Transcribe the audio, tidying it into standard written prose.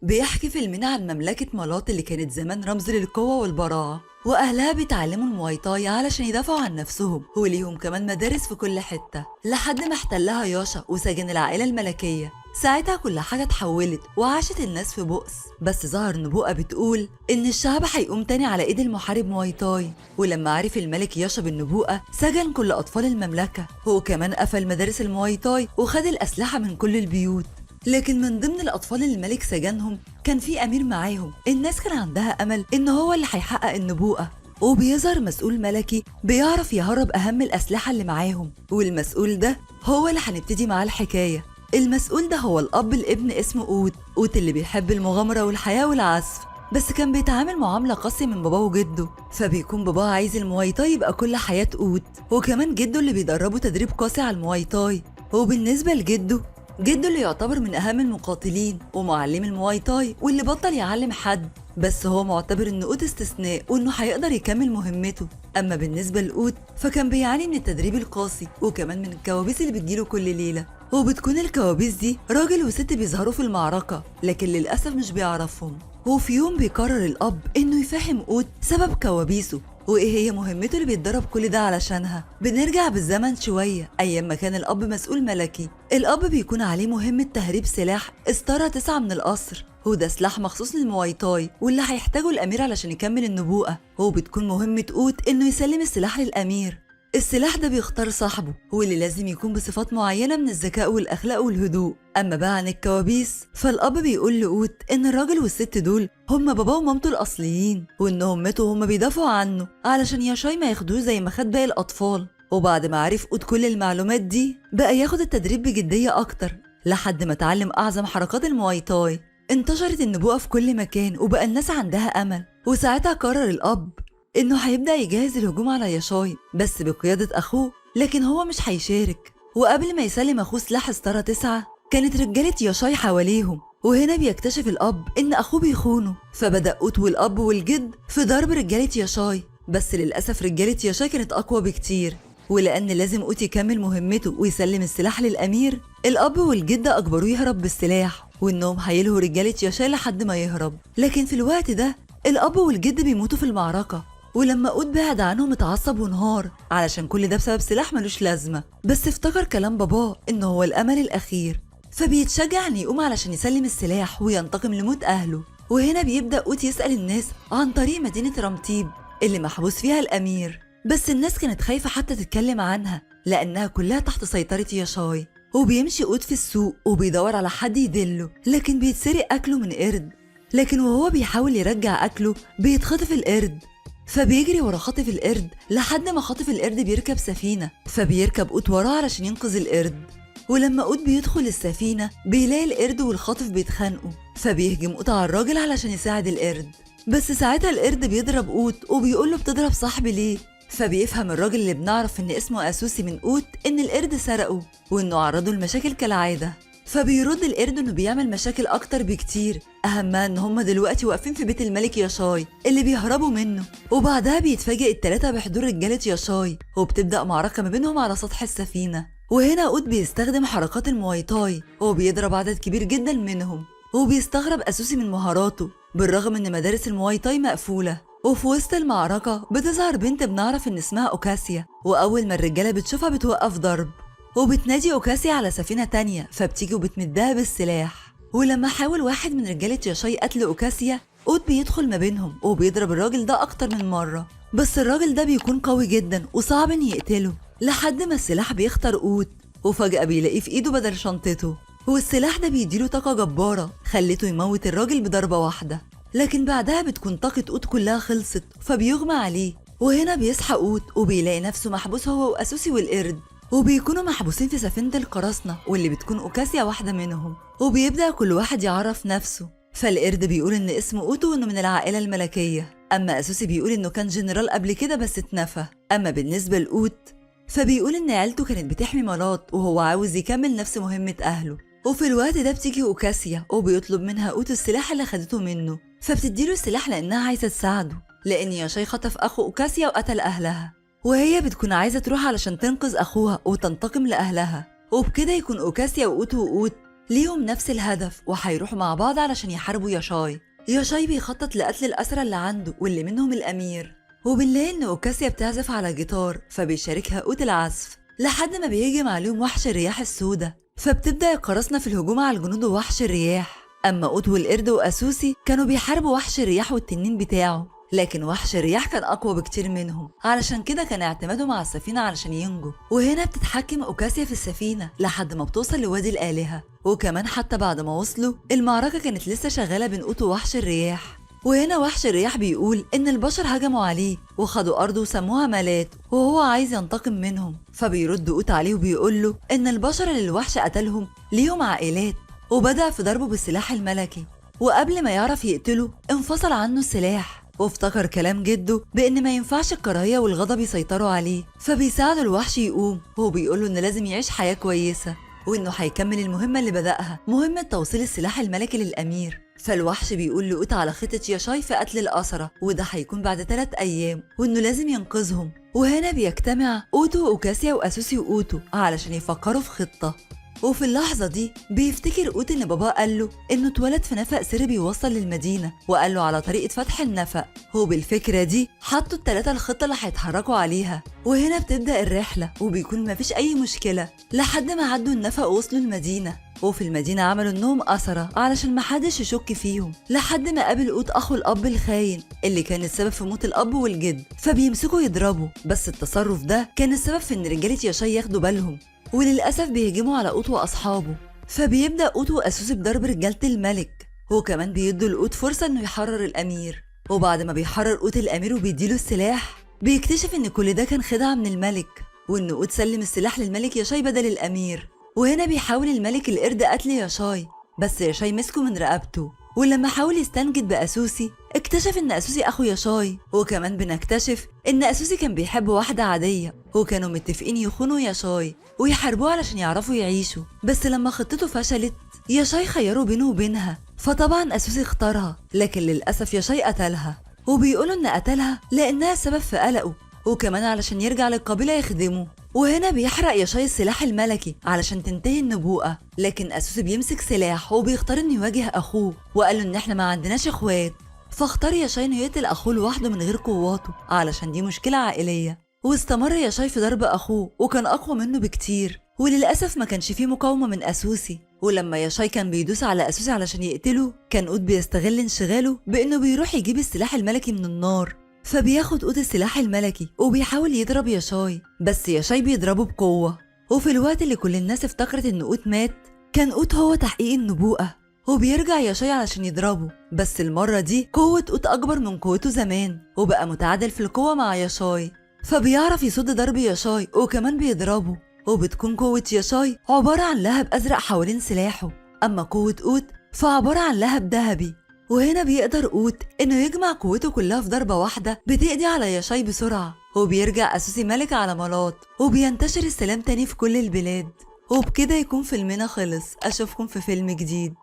بيحكي فيلمنا عن مملكة مالات اللي كانت زمان رمز للقوة والبراعة، وأهلها بيتعلموا المواي تاي علشان يدافعوا عن نفسهم، وليهم كمان مدارس في كل حتة لحد ما احتلها ياشا وسجن العائلة الملكية. ساعتها كل حاجة اتحولت وعاشت الناس في بؤس، بس ظهر نبوءة بتقول إن الشعب هيقوم تاني على إيد المحارب مواي تاي. ولما عرف الملك ياشا بالنبوءة سجن كل أطفال المملكة، هو كمان قفل مدارس المواي تاي وخد الأسلحة من كل البيوت. لكن من ضمن الأطفال اللي الملك سجنهم كان في أمير معاهم. الناس كان عندها أمل إن هو اللي هيحقق النبوءة، وبيظهر مسؤول ملكي بيعرف يهرب أهم الأسلحة اللي معاهم، والمسؤول ده هو اللي هنبتدي معاه الحكاية. المسؤول ده هو الأب الابن اسمه أوت اللي بيحب المغامرة والحياة والعزف، بس كان بيتعامل معاملة قاسية من باباه وجده. فبيكون باباه عايز المواي تاي يبقى كل حياة أوت، وكمان جده اللي بيدربه تدريب قاسي على المواي تاي. وبالنسبة جده اللي يعتبر من أهم المقاتلين ومعلم المواي تاي واللي بطل يعلم حد، بس هو معتبر إن أوت استثناء وإنه هيقدر يكمل مهمته. أما بالنسبة لأوت فكان بيعاني من التدريب القاسي وكمان من الكوابيس اللي بتجيله كل ليلة، وبتكون الكوابيس دي راجل وست بيظهروا في المعركة لكن للأسف مش بيعرفهم. وفي يوم بيقرر الأب إنه يفهم أوت سبب كوابيسه وايه هي مهمته اللي بيتدرب كل ده علشانها. بنرجع بالزمن شويه ايام ما كان الاب مسؤول ملكي. الاب بيكون عليه مهمه تهريب سلاح استارة 9 من القصر، وده سلاح مخصوص للمواي تاي واللي هيحتاجه الامير علشان يكمل النبوءه. وبتكون مهمه اوت انه يسلم السلاح للامير. السلاح ده بيختار صاحبه واللي لازم يكون بصفات معينة من الذكاء والأخلاق والهدوء. أما بقى عن الكوابيس فالأب بيقول لأوت إن الراجل والست دول هما باباه ومامته الأصليين، وإنهم ماتوا وهما بيدافعوا عنه علشان ياشاي ما ياخدوه زي ما خد باقي الأطفال. وبعد ما عرف أوت كل المعلومات دي بقى ياخد التدريب بجدية أكتر لحد ما اتعلم أعظم حركات المواي تاي. انتشرت النبوءة في كل مكان وبقى الناس عندها أمل، وساعتها قرر الأب إنه هيبدأ يجهز الهجوم على ياشاي بس بقيادة أخوه، لكن هو مش هيشارك. وقبل ما يسلم أخوه سلاح ستارة 9 كانت رجالة ياشاي حواليهم، وهنا بيكتشف الأب إن أخوه بيخونه. فبدأ أوت والأب والجد في ضرب رجالة ياشاي، بس للأسف رجالة ياشاي كانت أقوى بكتير. ولأن لازم أوت يكمل مهمته ويسلم السلاح للأمير، الأب والجد أجبروه يهرب بالسلاح وإنهم هيلهوا رجالة ياشاي لحد ما يهرب. لكن في الوقت ده الأب والجد بيموتوا في المعركة، ولما أوت بعد عنهم اتعصب وانهار علشان كل ده بسبب سلاح ملوش لازمة، بس افتكر كلام باباه إن هو الأمل الأخير. فبيتشجع إن يقوم علشان يسلم السلاح وينتقم لموت أهله. وهنا بيبدأ أوت يسأل الناس عن طريق مدينة رمتيب اللي محبوس فيها الأمير، بس الناس كانت خايفة حتى تتكلم عنها لأنها كلها تحت سيطرة ياشاي. وبيمشي أوت في السوق وبيدور على حد يدله، لكن بيتسرق أكله من قرد. لكن وهو بيحاول يرجع أكله بيتخطف القرد، فبيجري ورا خاطف القرد لحد ما خاطف القرد بيركب سفينة، فبيركب أوت وراه علشان ينقذ القرد. ولما أوت بيدخل السفينة بيلاقي القرد والخاطف بيتخانقوا، فبيهجم أوت على الراجل علشان يساعد القرد. بس ساعتها القرد بيضرب أوت وبيقوله بتضرب صاحبي ليه؟ فبيفهم الراجل اللي بنعرف إن اسمه أسوسي من أوت إن القرد سرقه وإنه عرضه لمشاكل كالعادة. فبيرد القرد انه بيعمل مشاكل اكتر بكتير، اهمها ان هما دلوقتي واقفين في بيت الملك ياشاي اللي بيهربوا منه. وبعدها بيتفاجئ التلاتة بحضور رجالة ياشاي وبتبدأ معركة ما بينهم على سطح السفينة. وهنا أوت بيستخدم حركات المواي تاي وبيضرب عدد كبير جدا منهم، وبيستغرب أسوسي من مهاراته بالرغم ان مدارس المواي تاي مقفولة. وفي وسط المعركة بتظهر بنت بنعرف ان اسمها أوكاسيا، واول ما الرجالة بتشوفها بتوقف ضرب وبتنادي أوكاسيا على سفينة تانية، فبتيجي وبتمدها بالسلاح. ولما حاول واحد من رجالة ياشاي قتل أوكاسيا أوت بيدخل ما بينهم وبيضرب الراجل ده أكتر من مرة، بس الراجل ده بيكون قوي جدا وصعب إن يقتله لحد ما السلاح بيختار أوت، وفجأة بيلاقيه في إيده بدل شنطته. والسلاح ده بيديله طاقة جبارة خلته يموت الراجل بضربة واحدة. لكن بعدها بتكون طاقة أوت كلها خلصت فبيغمى عليه، وهنا بيصحى أوت وبيلاقي نفسه محبوس هو وأسوسي والقرد، وبيكونوا محبوسين في سفينة القراصنة واللي بتكون أوكاسيا واحدة منهم. وبيبدأ كل واحد يعرف نفسه، فالقرد بيقول إن اسمه أوتو وإنه من العائلة الملكية، أما أسوسي بيقول إنه كان جنرال قبل كده بس اتنفى. أما بالنسبة لأوت فبيقول إن عيلته كانت بتحمي مالات وهو عاوز يكمل نفس مهمة أهله. وفي الوقت ده بتيجي أوكاسيا وبيطلب منها أوتو السلاح اللي خدته منه، فبتديله السلاح لأنها عايزة تساعده لأن ياشاي خطف أخو أوكاسيا وقتل أهلها، وهي بتكون عايزة تروح علشان تنقذ أخوها وتنتقم لأهلها. وبكده يكون أوكاسيا وأوتو ليهم نفس الهدف وهيروحوا مع بعض علشان يحاربوا ياشاي. ياشاي بيخطط لقتل الأسرى اللي عنده واللي منهم الأمير، وبنلاقي إن أوكاسيا بتعزف على جيتار فبيشاركها قوت العزف، لحد ما بيهجم عليهم وحش الرياح السوداء، فبتبدأ القراصنة في الهجوم على الجنود ووحش الرياح. أما قوت والقرد وأسوسي كانوا بيحاربوا وحش الرياح والتنين بتاعه، لكن وحش الرياح كان أقوى بكتير منهم، علشان كده كان اعتمادهم على السفينة علشان ينجوا. وهنا بتتحكم أوكاسيا في السفينة لحد ما بتوصل لوادي الآلهة، وكمان حتى بعد ما وصلوا المعركة كانت لسه شغالة بين قوت ووحش الرياح. وهنا وحش الرياح بيقول إن البشر هجموا عليه وخدوا أرضه وسموها مالات وهو عايز ينتقم منهم، فبيرد قوت عليه وبيقول له إن البشر اللي الوحش قتلهم ليهم عائلات، وبدأ في ضربه بالسلاح الملكي، وقبل ما يعرف يقتله انفصل عنه السلاح وافتكر كلام جده بإن ما ينفعش الكراهية والغضب يسيطروا عليه، فبيساعده الوحش يقوم وهو بيقوله إن لازم يعيش حياة كويسة وإنه هيكمل المهمة اللي بدأها، مهمة توصيل السلاح الملكي للأمير. فالوحش بيقول لقوت على خطة ياشاي في قتل الأسرى، وده هيكون بعد 3 أيام، وإنه لازم ينقذهم. وهنا بيجتمع أوتو وأوكاسيا وأسوسي وأوتو علشان يفكروا في خطة. وفي اللحظة دي بيفتكر قوت إن باباه قال له إنه اتولد في نفق سري بيوصل للمدينة، وقال له على طريقة فتح النفق. هو بالفكرة دي حطوا ال3 الخطة اللي هيتحركوا عليها. وهنا بتبدأ الرحلة وبيكون مفيش أي مشكلة لحد ما عدوا النفق ووصلوا المدينة. وفي المدينة عملوا إنهم أسرى علشان محدش يشك فيهم، لحد ما قابل قوت أخو الأب الخاين اللي كان السبب في موت الأب والجد، فبيمسكوا يضربوا. بس التصرف ده كان السبب في إن رجالة ياشاي ياخدوا بالهم، وللأسف بيهجموا على قوت وأصحابه. فبيبدأ قوت وأسوسي بضرب رجالة الملك، وكمان بيدوا لقوت فرصة إنه يحرر الأمير. وبعد ما بيحرر قوت الأمير وبيديله السلاح، بيكتشف إن كل ده كان خدعة من الملك، وإن قوت سلم السلاح للملك ياشاي بدل الأمير. وهنا بيحاول الملك القرد قتل ياشاي، بس ياشاي مسكه من رقبته. ولما حاول يستنجد بأسوسي اكتشف إن أسوسي أخو ياشاي، وكمان بنكتشف إن أسوسي كان بيحب واحدة عادية، وكانوا متفقين يخونوا ياشاي ويحاربوه علشان يعرفوا يعيشوا. بس لما خطته فشلت ياشاي خيروا بينه وبينها، فطبعا أسوسي اختارها، لكن للأسف ياشاي قتلها. وبيقولوا إن قتلها لأنها سبب في قلقه، وكمان علشان يرجع للقبيلة يخدمه. وهنا بيحرق ياشاي السلاح الملكي علشان تنتهي النبوءة، لكن أسوسي بيمسك سلاح وبيختار إنه يواجه أخوه، وقال له إن إحنا ما عندناش إخوات. فاختار ياشاي إنه يقتل أخوه لوحده من غير قواته علشان دي مشكلة عائلية. واستمر ياشاي في ضرب أخوه وكان أقوى منه بكتير، وللأسف ما كانش فيه مقاومة من أسوسي. ولما ياشاي كان بيدوس على أسوسي علشان يقتله، كان قوت بيستغل انشغاله بإنه بيروح يجيب السلاح الملكي من النار، فبياخد قوت السلاح الملكي وبيحاول يضرب ياشاي، بس ياشاي بيضربه بقوة. وفي الوقت اللي كل الناس افتكرت إن قوت مات، كان قوت هو تحقيق النبوءة، وبيرجع ياشاي علشان يضربه. بس المرة دي قوة قوت أكبر من قوته زمان، وبقى متعادل في القوة مع ياشاي، فبيعرف يصد ضرب ياشاي وكمان بيضربه. وبتكون قوة ياشاي عبارة عن لهب أزرق حوالين سلاحه، أما قوة قوت فعبارة عن لهب ذهبي. وهنا بيقدر قوت إنه يجمع قوته كلها في ضربة واحدة بتقضي على ياشاي بسرعة، وبيرجع أسوسي ملك على مالات، وبينتشر السلام تاني في كل البلاد. وبكده يكون فيلمنا خلص. أشوفكم في فيلم جديد.